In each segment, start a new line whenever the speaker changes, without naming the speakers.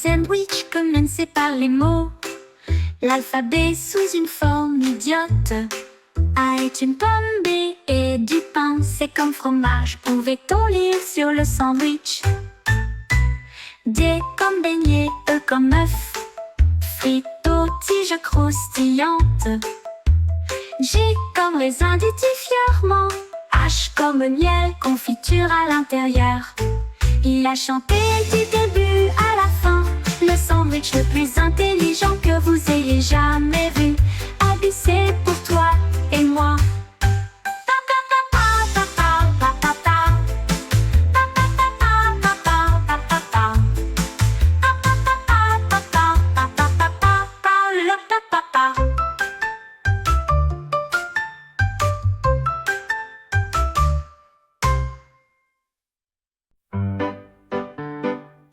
sandwich commencé par les mots. L'alphabet sous une forme idiote. A est une pomme, B et du pain, c'est comme fromage, pouvait-on lire sur le sandwich. D comme beignet, E comme œuf, frites aux tiges croustillantes. G comme raisin dit fièrement, H comme miel, confiture à l'intérieur. Il a chanté du début à la fin, le sandwich le plus intelligent que vous ayez jamais vu. A, B, C pour toi et moi.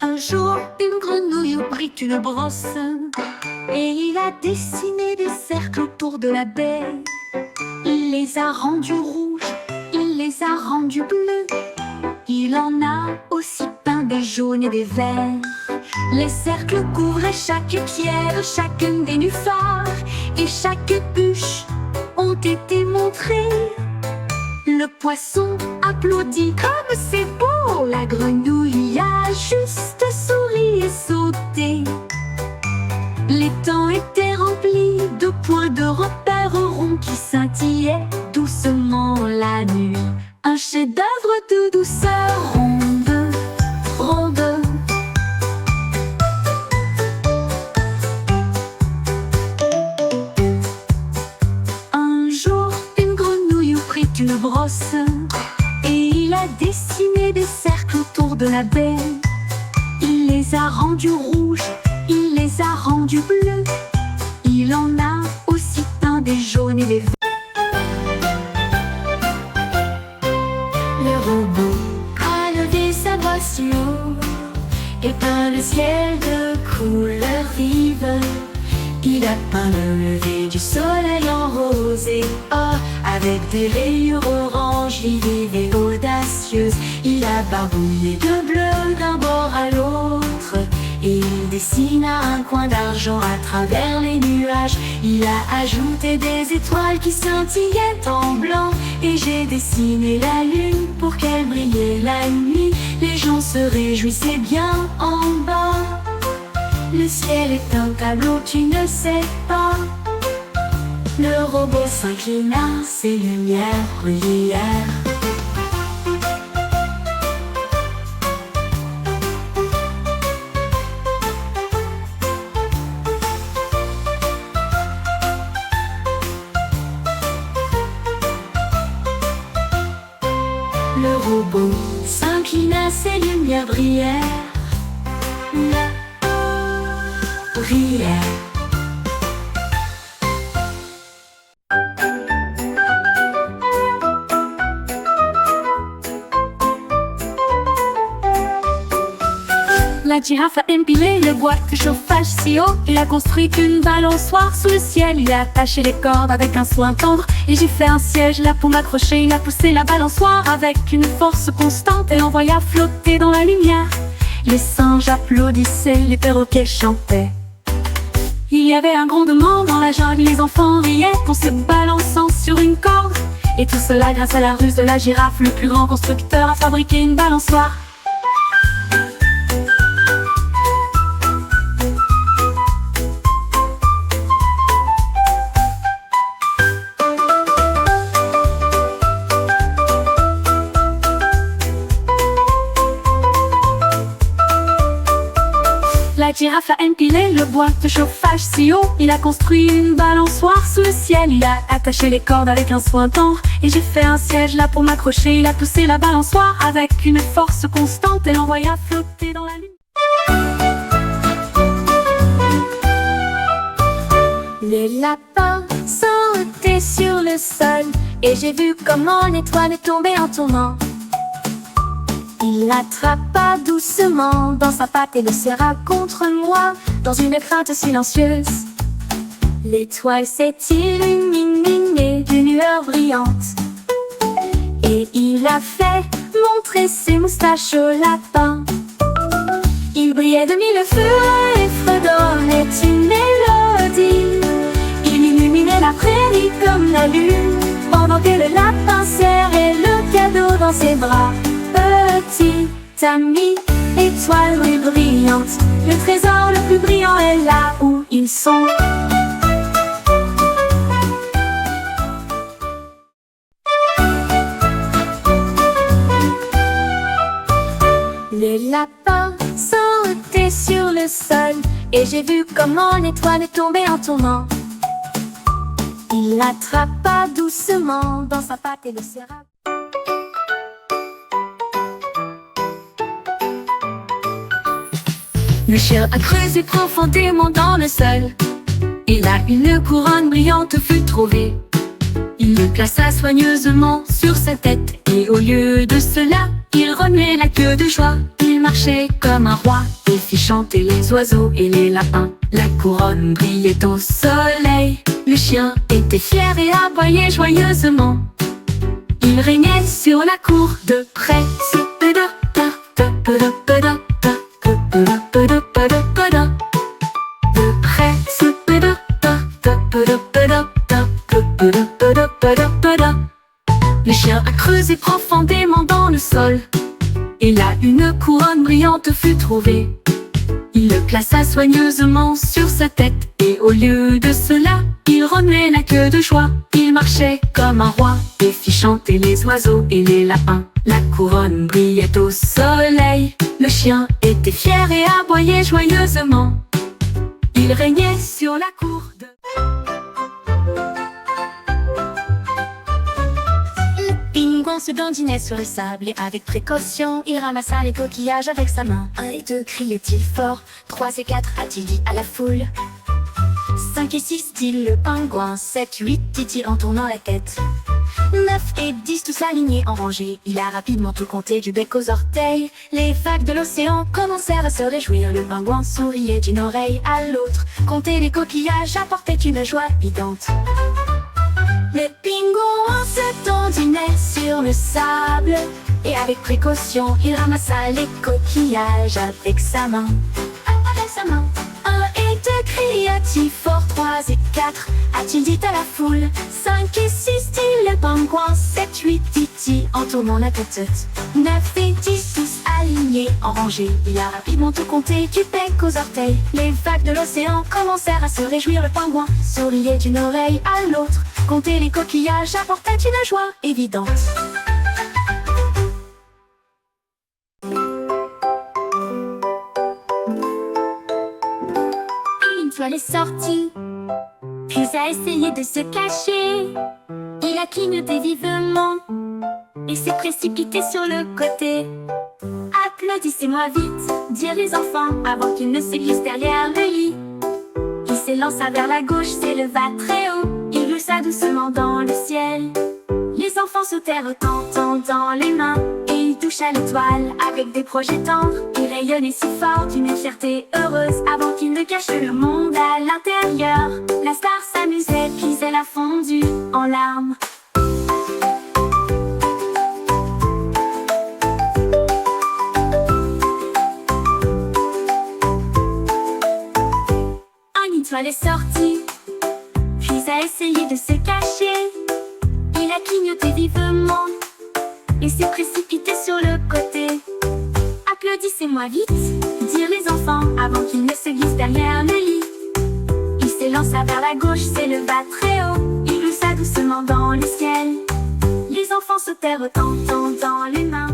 Un jour, une grenouille prit une brosse et il a dessiné des cercles autour de la baie. Il les a rendus rouges, il les a rendus bleus. Il en a aussi peint des jaunes et des verts. Les cercles couvraient chaque pierre, chacun des nénuphars, et chaque bûche ont été montrées. Le poisson applaudit comme c'est beau. La grenouille a juste souri et sauté. Les temps étaient remplis de points de repère ronds qui scintillaient doucement la nuit. Un chef-d'œuvre de douceur ronde, ronde. Un jour, une grenouille prit une brosse et il a dessiné des cercles autour de la baie. Il les a rendus rouges, il les a rendus bleus. Il en a aussi peint des jaunes et des verts. Le robot a levé sa brosse l'eau et peint le ciel de couleurs vives. Il a peint le lever du soleil en rose et or, avec des rayures orange vives et audacieuses. Il a barbouillé de bleu d'un bord à l'autre et il dessina un coin d'argent à travers les nuages. Il a ajouté des étoiles qui scintillaient en blanc et j'ai dessiné la lune pour qu'elle brillait la nuit. Les gens se réjouissaient bien en bas. Le ciel est un tableau, tu ne sais pas. Le robot s'inclina, ses lumières brillèrent. Le robot s'inclina, ses lumières brillèrent. Brillèrent. La girafe a empilé le bois de chauffage si haut. Il a construit une balançoire sous le ciel. Il a attaché les cordes avec un soin tendre. Et j'ai fait un siège là pour m'accrocher. Il a poussé la balançoire avec une force constante et l'envoya flotter dans la lumière. Les singes applaudissaient, les perroquets chantaient. Il y avait un grondement dans la jungle. Les enfants riaient en se balançant sur une corde. Et tout cela grâce à la ruse de la girafe. Le plus grand constructeur a fabriqué une balançoire. La girafe a empilé le bois de chauffage si haut. Il a construit une balançoire sous le ciel. Il a attaché les cordes avec un soin tendre. Et j'ai fait un siège là pour m'accrocher. Il a poussé la balançoire avec une force constante et l'envoya flotter dans la lune. Les lapins sautaient sur le sol et j'ai vu comment l'étoile est tombée en tournant. Il l'attrapa doucement dans sa patte et le serra contre moi dans une crainte silencieuse. L'étoile s'est illuminée d'une lueur brillante et il a fait montrer ses moustaches au lapin. Il brillait de mille feux et fredonnait une mélodie. Il illuminait la prairie comme la lune, pendant que le lapin serrait le cadeau dans ses bras. Petit ami, étoile brillante, le trésor le plus brillant est là où ils sont. Les lapins sautaient sur le sol, et j'ai vu comment l'étoile est tombée en tournant. Il l'attrapa doucement dans sa patte et le serra. Le chien a creusé profondément dans le sol, et là une couronne brillante fut trouvée. Il le plaça soigneusement sur sa tête, et au lieu de cela, il remuait la queue de joie. Il marchait comme un roi et fit chanter les oiseaux et les lapins. La couronne brillait au soleil. Le chien était fier et aboyait joyeusement. Il régnait sur la cour de près. Le chien a creusé profondément dans le sol, et là une couronne brillante fut trouvée. Il le plaça soigneusement sur sa tête, et au lieu de cela, il remuait la queue de joie. Il marchait comme un roi et fit chanter les oiseaux et les lapins. La couronne brillait au soleil. Le chien était fier et aboyait joyeusement. Il régnait sur la cour de... Pingouin se dandinait sur le sable et avec précaution, il ramassa les coquillages avec sa main. 1 et 2 criait-il fort, 3 et 4 a-t-il dit à la foule. 5 et 6 dit le pingouin, 7, 8 dit-il en tournant la tête. 9 et 10 tous alignés en rangée, il a rapidement tout compté du bec aux orteils. Les vagues de l'océan commencèrent à se réjouir, le pingouin souriait d'une oreille à l'autre. Compter les coquillages apportait une joie évidente. Le pingouin se dandinait sur le sable, et avec précaution, il ramassa les coquillages avec sa main. Avec sa main. 1 et 2 cria-t-il fort, 3 et 4 a-t-il dit à la foule. 5 et 6 dit le pingouin, 7, 8 dit-il en tournant la tête. 9 et 10 tous alignés en rangée, il a rapidement tout compté du bec aux orteils. Les vagues de l'océan commencèrent à se réjouir, le pingouin souriait d'une oreille à l'autre. Compter les coquillages apportait une joie évidente. Une toile est sortie, puis a essayé de se cacher. Il a clignoté vivement et s'est précipité sur le côté. Applaudissez-moi vite, dirent les enfants, avant qu'il ne se glisse derrière le lit. Il s'élança vers la gauche, s'éleva très haut. Il glissa doucement dans le ciel. Les enfants sautèrent tendant les mains, et il toucha l'étoile avec des projets tendres. Il rayonnait si fort d'une fierté heureuse, avant qu'il ne cache le monde à l'intérieur. La star s'amusait, puis elle a fondu en larmes. Une étoile est sortie, puis a essayé de se cacher. Il a clignoté vivement et s'est précipité sur le côté. Applaudissez-moi vite, dirent les enfants, avant qu'il ne se glisse derrière le lit. Il s'élança vers la gauche, s'éleva très haut. Il glissa doucement dans le ciel. Les enfants sautèrent tendant les mains.